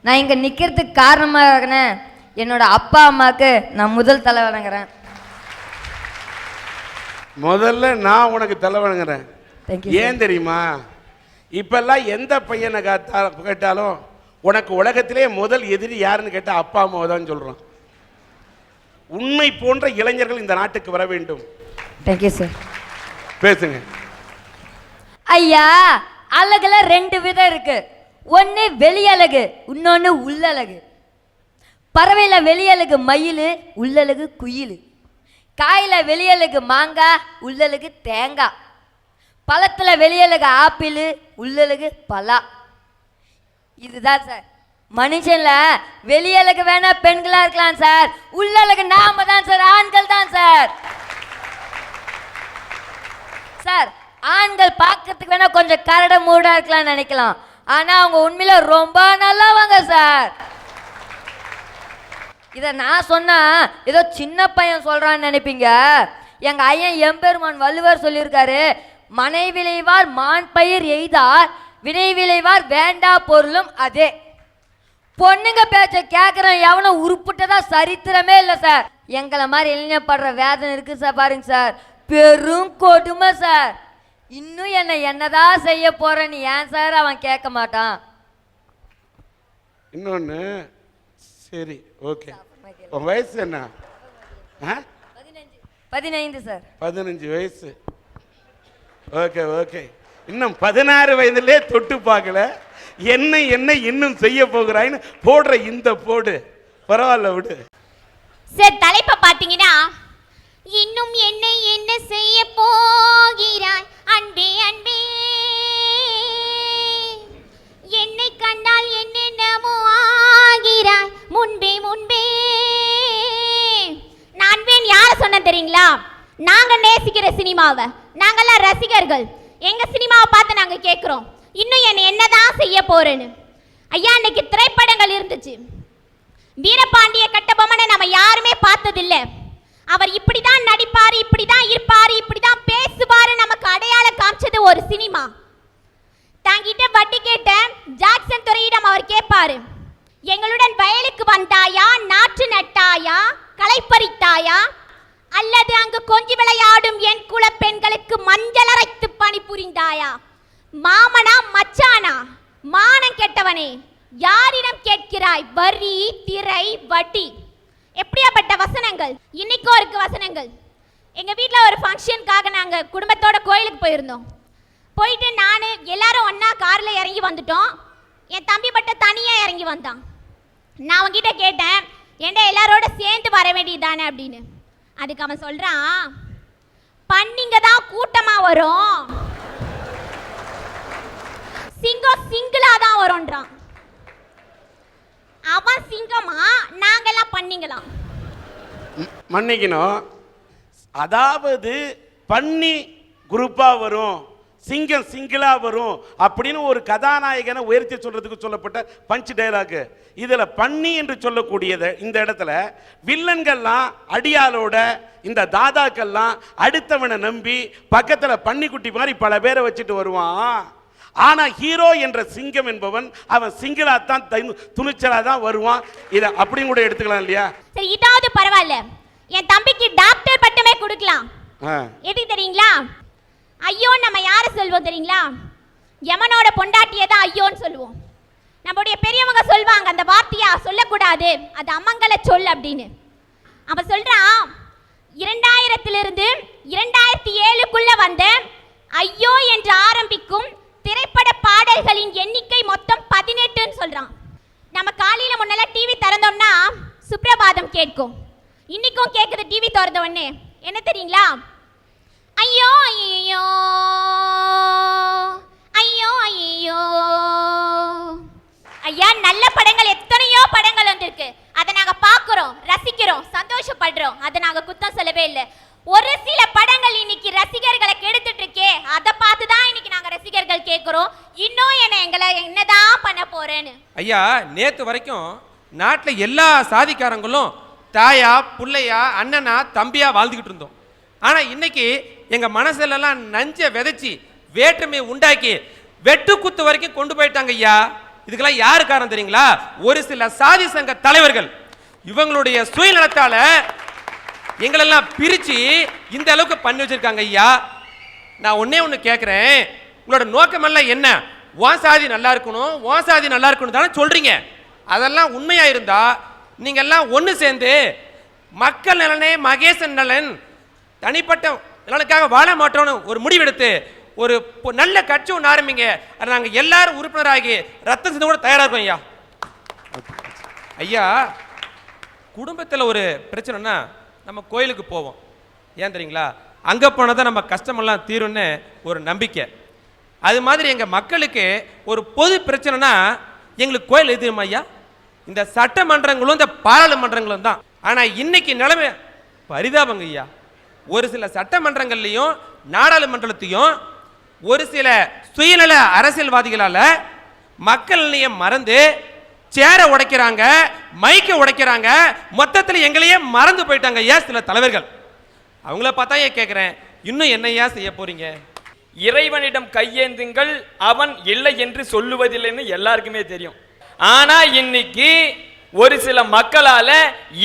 நான் இங்கே நிற்கிறதுக்கு காரணமாக என்னோட அப்பா அம்மாவுக்கு நான் முதல் தலை வணங்குறேன். முதல்ல நான் உனக்கு தலை வணங்குறேன். ஏன் தெரியுமா? இப்பெல்லாம் எந்த பையனை கேட்டாலும் உனக்கு உலகத்திலே முதல் எதிரி யாருன்னு கேட்டால் அப்பா அம்மாவை தான் சொல்கிறான். உண்மை போன்ற இளைஞர்கள் இந்த நாட்டுக்கு வர வேண்டும். Thank you sir. பேசுங்க ஐயா. அழகுல 2 விதம் இருக்கு. ஒன்று வெளியழகு, இன்னொன்று உள்ளழகு. பறவையில் வெளியழகு மயில், உள்ளழகு குயில். காயில் வெளியழகு மாங்காய், உள்ளழகு தேங்காய். பழத்தில் வெளியழகு ஆப்பிள், உள்ளழகு பலா. இதுதான் சார். மனுஷன்ல வெளியழகு வேணா பெண்களா இருக்கலாம் சார், உள்ளழகு நாம தான் சார், ஆண்கள் தான் சார். சார் ஆண்கள் பார்க்கறதுக்கு வேணா கொஞ்சம் கரட மூடா இருக்கலாம் நினைக்கலாம், ஆனா அவங்க உண்மையில ரொம்ப நல்லவங்க சார். இதை நான் சொன்னா ஏதோ சின்ன பையன் சொல்றான்னு நினைப்பீங்க. எங்க ஐயன் எம்பெருமான் வள்ளுவர் சொல்லியிருக்காரு, மனை விளைவார் மான் பயிர் எய்தார், வினை விளைவார் வேண்டா பொருளும் அதே. பொண்ணுங்க பேச்ச கேட்குறேன் எவனும் உருப்பிட்டதா சரித்திரமே இல்லை சார். எங்களை மாதிரி இளைஞப்படுற வேதனை இருக்கு சார். பாருங்க சார், பெரும் கொடுமை சார். இன்னும் என்னதான் செய்ய போறேன்னு ஏன் சார் அவன் கேட்க மாட்டான்? இன்னொன்னு சரி, ஓகே. உன் வயசு என்ன? 15 சார். 15 வயசு. Okay okay. இன்னும் 16 வயதிலே தொட்டு பார்க்கல. என்ன இன்னும் செய்ய போகிறாய்னு போடுற இந்த போடு பரவாயில்ல விடு. சார் தலைப்பை பார்த்தீங்கன்னா, இன்னும் என்ன செய்ய போகிறாய் அன்பே அன்பே, என்னை கண்டால் என்னென்னமோ ஆகிறாய் முன்பே முன்பே. நான் வேன் யார சொன்ன தெரியுங்களா? நாங்க நேசிக்கிற சினிமாவை, நாங்கெல்லாம் ரசிகர்கள். எங்க சினிமாவை பார்த்து நாங்க கேட்கிறோம், இன்னும் என்னதான் செய்ய போறேன்னு. ஐயா, இன்னைக்கு திரைப்படங்கள் இருந்துச்சு. வீரபாண்டிய கட்டபொம்மனை நம்ம யாருமே பார்த்ததில்லை. அவர் இப்படிதான் நடிப்பாரு, இப்படிதான் இருப்பாரு, இப்படிதான் பேசுவாரு, நமக்கு அடையாளம் காமிச்சது ஒரு சினிமா. தாங்கிட்ட வட்டி கேட்ட ஜாக்சன் துறையிடம் அவர் கேட்பாரு, எங்களுடன் வயலுக்கு வந்தாயா, நாற்று நட்டாயா, களை பறித்தாயா, அல்லது அங்கு கொஞ்சி விளையாடும் என் குல பெண்களுக்கு மஞ்சள் அரைத்து பணி புரிந்தாயா? மாமனா மச்சானா? மானம் கெட்டவனே, யாரிடம் கேட்கிறாய் வரி திரை வட்டி? எப்படியாப்பட்ட வசனங்கள்! இன்னைக்கும் இருக்கு வசனங்கள். எங்க வீட்டில் ஒரு ஃபங்க்ஷனுக்காக நாங்கள் குடும்பத்தோட கோயிலுக்கு போயிருந்தோம். போயிட்டு நான் எல்லாரும் ஒன்னா கார்ல இறங்கி வந்துட்டோம். என் தம்பி மட்டும் தனியா இறங்கி வந்தான். நான் அவன்கிட்ட கேட்டேன், ஏன்டா எல்லாரோட சேர்ந்து வர வேண்டியதானே அப்படின்னு. அதுக்கு அவன் சொல்றான், பண்ணிங்க தான் கூட்டமா வரும், சிங்கம் சிங்கிளா தான் வரும்ன்றான். அவன் சிங்கமா, நாங்கெல்லாம் பண்ணிங்களாம். மன்னிக்கணும், அதாவது பண்ணி குரூப்பா வரும், சிங்கம் சிங்கிளா வரும் அப்படின்னு ஒரு கதாநாயகனை உயர்த்தி சொல்றதுக்கு சொல்லப்பட்ட பஞ்ச் டைலாக். இதுல பண்ணி என்று சொல்லக்கூடியது இந்த இடத்துல வில்லன்கள்லாம் அடியாளோட, இந்த தாதாக்கள்லாம் அடுத்தவனை நம்பி பக்கத்துல பன்னிக்குட்டி மாதிரி பல பேரை வச்சுட்டு வருவான். ஆனா ஹீரோ என்ற சிங்கம் என்பவன் அவன் சிங்கிளா தான் துணிச்சலா தான் வருவான். இதை அப்படியும் கூட எடுத்துக்கலாம் இல்லையா? சரி, இதாவது பரவாயில்ல, என் தம்பிக்கு டாக்டர் பட்டமே கொடுக்கலாம். எதுக்கு தெரியுங்களா? ஐயோ நம்ம யாரை சொல்வோம் தெரியுங்களா? யமனோட பொண்டாட்டியை தான் ஐயோன்னு சொல்லுவோம். நம்முடைய பெரியவங்க சொல்வாங்க, அந்த வார்த்தையா சொல்லக்கூடாது, அது அம்மங்கள சொல் அப்படின்னு. அவன் சொல்றான், 2000 2007க்குள்ள வந்த ஐயோ என்று ஆரம்பிக்கும் திரைப்பட பாடல்களின் எண்ணிக்கை மொத்தம் 18ன்னு சொல்றான். நம்ம காலையில முன்னெல்லாம் டிவி திறந்தோம்னா சுப்ரபாதம் கேட்கும். இன்னைக்கும் கேட்குது டிவி திறந்த உடனே. என்ன தெரியுங்களா? ஐயோ ஐயோ ஐயோ ஐயோ. ஐயா, நல்ல படங்கள் எத்தனையோ படங்கள் வந்திருக்கு. அதை நாங்க பார்க்கிறோம், ரசிக்கிறோம், சந்தோஷப்படுறோம். அதை நாங்க குத்தம் சொல்லவே இல்லை. ஒரு சில படங்கள் இன்னைக்கு ரசிகர்களை கெடுத்துட்டு இருக்கே, அதை பார்த்து தான் இன்னைக்கு நாங்க ரசிகர்கள் கேட்கிறோம், இன்னும் எங்களை என்னதான் பண்ண போறேன்னு. ஐயா, நேத்து வரைக்கும் நாட்டில் எல்லா சாதிக்காரங்களும் தாயா புள்ளையா அண்ணனா தம்பியா வாழ்ந்துகிட்டு இருந்தோம். ஆனா இன்னைக்கு எங்க மனசுலாம் நஞ்ச விதைச்சி வேற்றுமையை உண்டாக்கி வெட்டு குத்து வரைக்கும் கொண்டு போயிட்டாங்க ஐயா. இதுக்கெல்லாம் யாரு காரணம் தெரியுங்களா? ஒரு சில சாதி சங்க தலைவர்கள். இவங்களுடைய சுயநலத்தால எங்களெல்லாம் பிரிச்சு இந்த அளவுக்கு பண்ணி வச்சிருக்காங்க ஐயா. நான் ஒன்னே ஒன்று கேட்குறேன், உங்களோட நோக்கம் எல்லாம் என்ன? உன் சாதி நல்லா இருக்கணும், உன் சாதி நல்லா இருக்கணும் தானே சொல்றீங்க. அதெல்லாம் உண்மையா இருந்தா நீங்க எல்லாம் ஒன்று சேர்ந்து மக்கள் நலனே மகேசன் நலன், தனிப்பட்ட நலனுக்காக வாழ மாட்டோம்னு ஒரு முடிவெடுத்து ஒரு நல்ல கட்சி ஒன்று ஆரம்பிங்க. நாங்கள் எல்லாரும் உறுப்பினராகி ரத்தம் சிந்த கூட தயாராக இருக்கோம் ஐயா. ஐயா, குடும்பத்தில் ஒரு பிரச்சனைனா நம்ம கோயிலுக்கு போவோம். ஏன் தெரியுங்களா? அங்கே போனால் தான் நம்ம கஷ்டமெல்லாம் தீரும்னு ஒரு நம்பிக்கை. அது மாதிரி எங்கள் மக்களுக்கு ஒரு பொது பிரச்சனைனா எங்களுக்கு கோயில் எது தெரியுமா ஐயா? இந்த சட்டமன்றங்களும் இந்த பாராளுமன்றங்களும் தான். ஆனால் இன்னைக்கு நிலைமை பரிதாபங்க ஐயா. ஒரு சில சட்டமன்றங்கள்லையும் நாடாளுமன்றத்தையும் ஒரு சில சுயநல அரசியல்வாதிகளால் மக்கள் நிலையம் மறந்து சேரை உடைக்கிறாங்க, மைக்கை உடைக்கிறாங்க, மொத்தத்தில் எங்களையே மறந்து போயிட்டாங்க ஐயா சில தலைவர்கள். அவங்கள பார்த்தா ஏன் கேட்குறேன், இன்னும் என்னையா செய்ய போறீங்க? இறைவனிடம் கையேந்துங்கள், அவன் இல்லை என்று சொல்லுவதில்லைன்னு எல்லாருக்குமே தெரியும். ஆனா இன்னைக்கு ஒரு சில மக்களால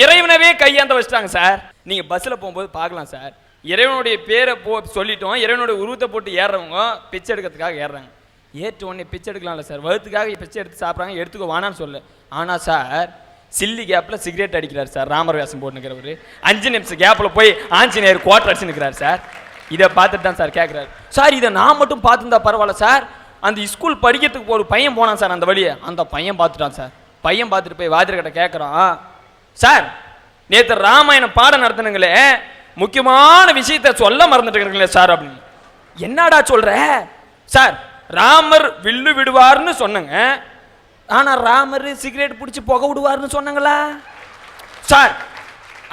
இறைவனவே கையேந்த வச்சிட்டாங்க சார். நீங்க பஸ்ல போகும்போது பார்க்கலாம் சார், இறைவனுடைய பேரை சொல்லிட்டோம், இறைவனுடைய உருவத்தை போட்டு ஏறுறவங்க பிச்சை எடுக்கிறதுக்காக ஏறுறாங்க. ஏற்ற உடனே பிச்சை எடுக்கலாம்ல சார், வகுத்துக்காக பிச்சை எடுத்து சாப்பிட்றாங்க, எடுத்துக்கோ வானான்னு சொல்லு. ஆனா சார் சில்லி கேப்பில் சிகரெட் அடிக்கிறார் சார் ராமர் வேஷம் போட்டுக்கிறவர். 5 நிமிஷம் கேப்பில் போய் ஆஞ்சநேயர் குவார்டர் அடிச்சுன்னுக்கிறார் சார். இதை பார்த்துட்டு தான் சார் கேட்குறாரு. சார் இதை நான் மட்டும் பார்த்துருந்தா பரவாயில்ல சார், அந்த ஸ்கூல் படிக்கிறதுக்கு ஒரு பையன் போனான் சார் அந்த வழியை, அந்த பையன் பார்த்துட்டான் சார். பையன் பார்த்துட்டு போய் வாத்தியார்கிட்ட கேட்குறான், சார் நேற்று ராமாயணம் பாடம் நடத்தினுங்களே, முக்கியமான விஷயத்த சொல்ல மறந்துட்டுங்களே சார் அப்படின்னு. என்னடா சொல்ற சார்? ராமர் வில்லு விடுவார்னு சொன்னங்க, ஆனா ராமர் சிகரெட் பிடிச்சி புகை விடுவார்னு சொன்னாங்களா சார்?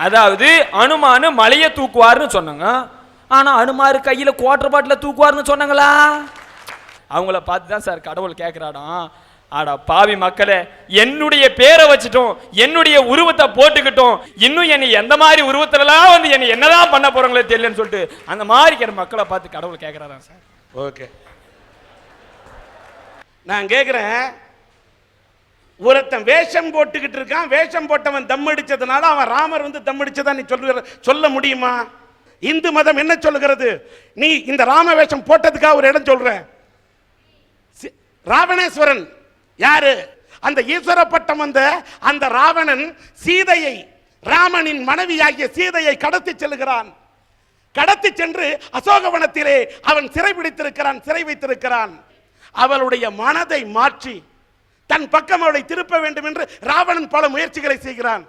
அதாவது அனுமானு மலையை தூக்குவார்னு சொன்னாங்க, ஆனா அனுமாரு கையில குவார்டர் பாட்டில தூக்குவார்னு சொன்னாங்களா? அவங்கள பார்த்து தான் சார் கடவுள் கேட்கிறாடாம், ஆடா பாவி மக்களே, என்னுடைய பேரை வச்சுட்டோம், என்னுடைய உருவத்தை போட்டுக்கிட்டோம், இன்னும் என்னை எந்த மாதிரி உருவத்திலலாம் வந்து என்னை என்னதான் பண்ண போறாங்களே தெரியலன்னு சொல்லிட்டு அந்த மாதிரி மக்களை பார்த்து கடவுள் கேட்கிறாராம் சார். ஓகே, நான் கேட்குறேன், ஒருத்தன் வேஷம் போட்டுக்கிட்டு இருக்கான், வேஷம் போட்டவன் தம் அடிச்சதுனால அவன் ராமர் வந்து தம் அடிச்சதா நீ சொல்ல முடியுமா? இந்து மதம் என்ன சொல்லுகிறது? நீ இந்த ராம வேஷம் போட்டதுக்காக ஒரு இடம் சொல்ற. ராவணேஸ்வரன் யாரு? அந்த ஈஸ்வர பட்டம் வந்த அந்த ராவணன் சீதையை, ராமனின் மனைவியாகிய சீதையை கடத்தி செல்கிறான். கடத்தி சென்று அசோகவனத்திலே அவன் சிறை பிடித்திருக்கிறான், சிறை வைத்திருக்கிறான். அவளுடைய மனதை மாற்றி தன் பக்கம் அவளை திருப்ப வேண்டும் என்று ராவணன் பல முயற்சிகளை செய்கிறான்.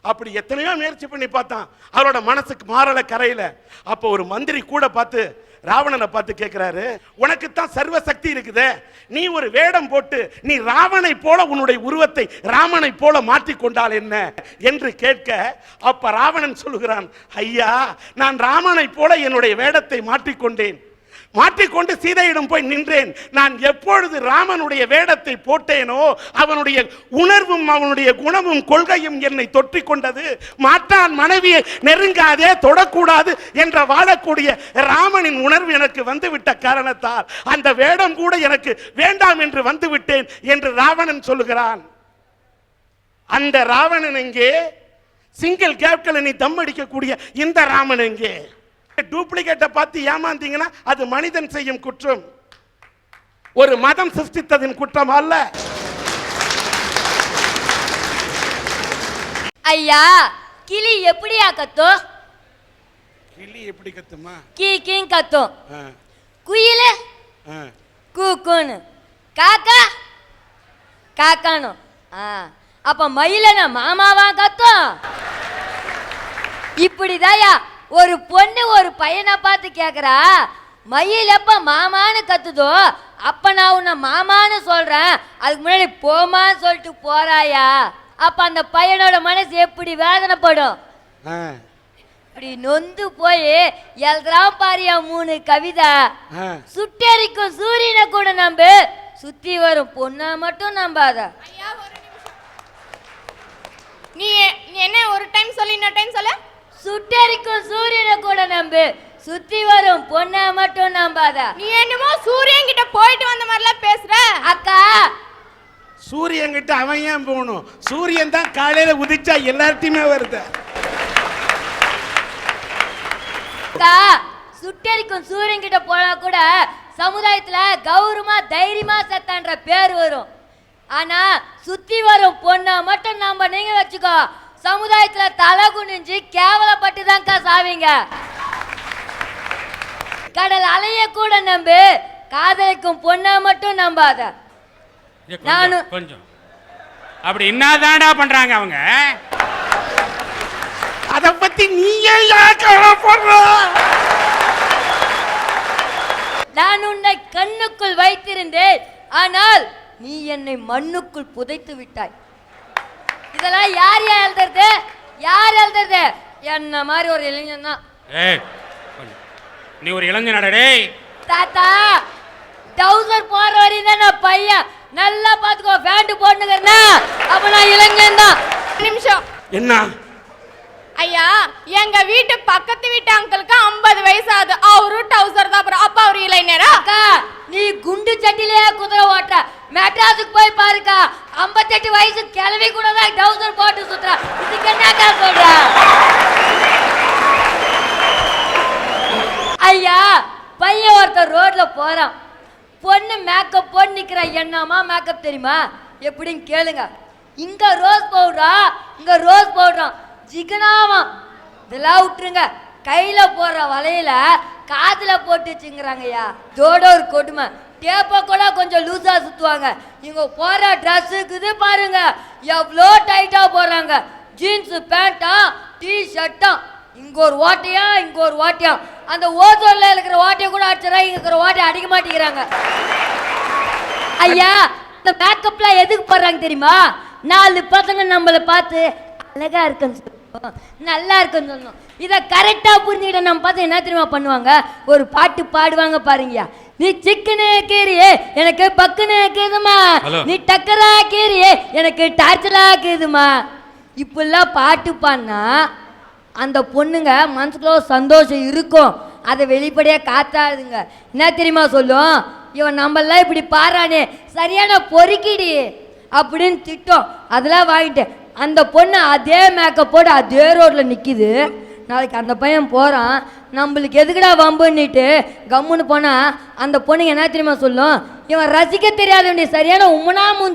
அப்படி எத்தனையோ முயற்சி பண்ணி பார்த்தான், அவரோட மனசுக்கு மாறல, கரையில. அப்போ ஒரு மந்திரி கூட பார்த்து ராவணனை பார்த்து கேட்கிறாரு, உனக்கு தான் சர்வ சக்தி இருக்குது, நீ ஒரு வேடம் போட்டு நீ ராவனை போல உன்னுடைய உருவத்தை ராமனை போல மாற்றி கொண்டால் என்ன என்று கேட்க, அப்ப ராவணன் சொல்லுகிறான், ஐயா நான் ராமனை போல என்னுடைய வேடத்தை மாற்றிக்கொண்டேன், மாற்றிக்கொண்டு சீதையிடம் போய் நின்றேன். நான் எப்பொழுது ராமனுடைய வேடத்தை போட்டேனோ அவனுடைய உணர்வும் அவனுடைய குணமும் கொள்கையும் என்னை தொற்றிக் கொண்டது. மாற்றான் மனைவியை நெருங்காதே, தொடக்கூடாது என்ற வாழக்கூடிய ராமனின் உணர்வு எனக்கு வந்துவிட்ட காரணத்தால் அந்த வேடம் கூட எனக்கு வேண்டாம் என்று வந்துவிட்டேன் என்று ராவணன் சொல்லுகிறான். அந்த ராவணன் எங்கே? சிங்கிள் கேப்கள் நீ தம் அடிக்கக்கூடிய இந்த ராமன் எங்கே? டூப்ளிகேட்டை பார்த்து ஏமாந்தீங்கன்னா அது மனிதன் செய்யும் குற்றம், ஒரு மதம் சிருஷ்டித்ததின் குற்றம் அல்ல. ஐயா, கிளி எப்படியா கத்தும்? கிளி எப்படி கத்துமா? கீ கீங் கத்தும். குயில கூக்குன்னு, காக்கா காக்கானு. அப்ப மயிலன மாமாவா கத்தும்? இப்படிதாயா ஒரு பொண்ணு ஒரு பையனை பார்த்து கேக்குறா, மயில் எப்ப மாமான்னு கத்துதோ அப்ப நான் உன்னை மாமான்னு சொல்றேன், அதுக்கு முன்னாடி போமான்னு சொல்லிட்டு போறாயா? அப்ப அந்த பையனோட மனசு எப்படி வேதனைப்படும்? இப்படி நொந்து போய் எழுதுறான் பாரியா 3 கவிதை. சுட்டெரிக்கும் சூரியனை கூட நம்ப, சுத்தி வரும் பொண்ணா மட்டும் நம்பாத. நீ என்ன ஒரு டைம் சொல்லி இன்னொரு டைம் சொல்ல? சுட்டெரிக்கும் சூரியனை கூட நம்பு, சுத்தி வரும் பொண்ணை மட்டும் நம்பாத. நீ என்னமோ சூரியன் கிட்ட போயிட்டு வந்த மாதிரிலாம் பேசுற. அக்கா, சூரியன் கிட்ட அவன் ஏன் போகணும்? சூரியன் தான் காலையில உதிச்சா எல்லார்ட்டையுமே வருது. சுட்டெரிக்கும் சூரியன் கிட்ட போனா கூட சமுதாயத்துல கௌரவமா தைரியமா செத்தான்ற பேர் வரும். ஆனா சுத்தி வரும் பொண்ணை மட்டும் நம்ம நீங்க வச்சுக்கோ, சமுதாயத்துல தலை குனிஞ்சு கேவலப்பட்டு தான்க்கா சாவீங்க. கடல் அலைய கூட நம்பு, காதலிக்கும் பொண்ணை மட்டும் நம்பாத. நானும் கொஞ்சம் அப்படி என்னதான்டா பண்றாங்க அவங்க? அத பத்தி நீயே கவலைப்படுற? நான் உன்னை கண்ணுக்குள் வைத்திருந்தேன், ஆனால் நீ என்னை மண்ணுக்குள் புதைத்து விட்டாய். இதெல்லாம் யார் எழுதுறது? யார் எழுதுறது? என்ன மாதிரி ஒரு இளைஞன் தான். நீ ஒரு இளைஞனடா டேய். தாத்தா டவுசர் போற வரையும் தான் நான் பையன், நல்லா பாத்துக்கோ. பேண்ட் போட்டுக்கிறேன்னா அப்ப நான் இளைஞன் தான். நிமிஷம். என்ன ஐயா, எங்க வீட்டு பக்கத்து வீட்டு அங்கிளுக்கு 50 வயசு ஆகுது. அவரு டவுசர் தான். அப்ப அவரு இளைஞரா? அக்கா நீ குண்டு சட்டிலேயே குதிரை ஓட்ட, மெட்ராஸுக்கு போய் பாருக்கா, 58 வயசு கிளவி கூட தான் டவுசர் போட்டு சுத்துறா. இதுக்கு என்னக்கா சொல்ற? ஐயா பையன் ஒருத்தர் ரோட்ல போறான், பொண்ணு மேக்கப் போட்டு நிக்கிறா. என்னமா மேக்கப் தெரியுமா? எப்படின்னு கேளுங்க. இங்க ரோஸ் பவுடரா, இங்க ரோஸ் பவுடரா, ஜிகனாமா. இதெல்லாம் விட்டுருங்க. கையில போடுற வலையில காதுல போட்டு வச்சுங்கிறாங்கய்யா. இதோட ஒரு கொடுமை, டேப்பை கூட கொஞ்சம் லூஸா சுத்துவாங்க. இவங்க போற ட்ரெஸ்ஸுக்கு இது பாருங்க எவ்வளோ டைட்டா போடுறாங்க. ஜீன்ஸ் பேண்டா, டி ஷர்ட்டா, இங்க ஒரு ஓட்டையா இங்க ஒரு ஓட்டையா. அந்த ஓசோன்ல இருக்கிற ஓட்டையை கூட அடிச்சுறா, இங்க இருக்கிற ஓட்டையை அடிக்க மாட்டேங்கிறாங்க. ஐயா இந்த மேக்கப்லாம் எதுக்கு போடுறாங்க தெரியுமா? 4 பசங்க நம்மளை பார்த்து அழகா இருக்குன்னு சொல்லணும், நல்லா இருக்குன்னு சொல்லணும். இதை கரெக்டா புரிஞ்சுக்கிட்ட நம்ம பார்த்து என்ன தெரியுமா பண்ணுவாங்க? ஒரு பாட்டு பாடுவாங்க பாருங்கயா. நீ சிக்கனே கீரியே எனக்கு பக்குனே கேதுமா, நீ டக்கரா கீரியே எனக்கு டார்ச்சலா கேதுமா. இப்பெல்லாம் பாட்டு பாடினா அந்த பொண்ணுங்க மனசுக்குள்ள சந்தோஷம் இருக்கும், அதை வெளிப்படையாக காத்தாதுங்க. என்ன தெரியுமா சொல்லும்? இவன் நம்மளாம் இப்படி பாடுறானே சரியான பொறுக்கிடி அப்படின்னு திட்டம். அதெல்லாம் வாங்கிட்டேன். அந்த பொண்ணு அதே மேக்கப் போட்டு அதே ரோட்ல நிற்கிது. நாளைக்கு அந்த பையன் போகிறான், நம்மளுக்கு எதுக்குடா வம்புன்னுட்டு கம்முன்னு போனால் அந்த பொண்ணுங்க என்ன தெரியுமா சொல்லும்? இவன் ரசிக்க தெரியாத சரியான உம்மனா மூஞ்சி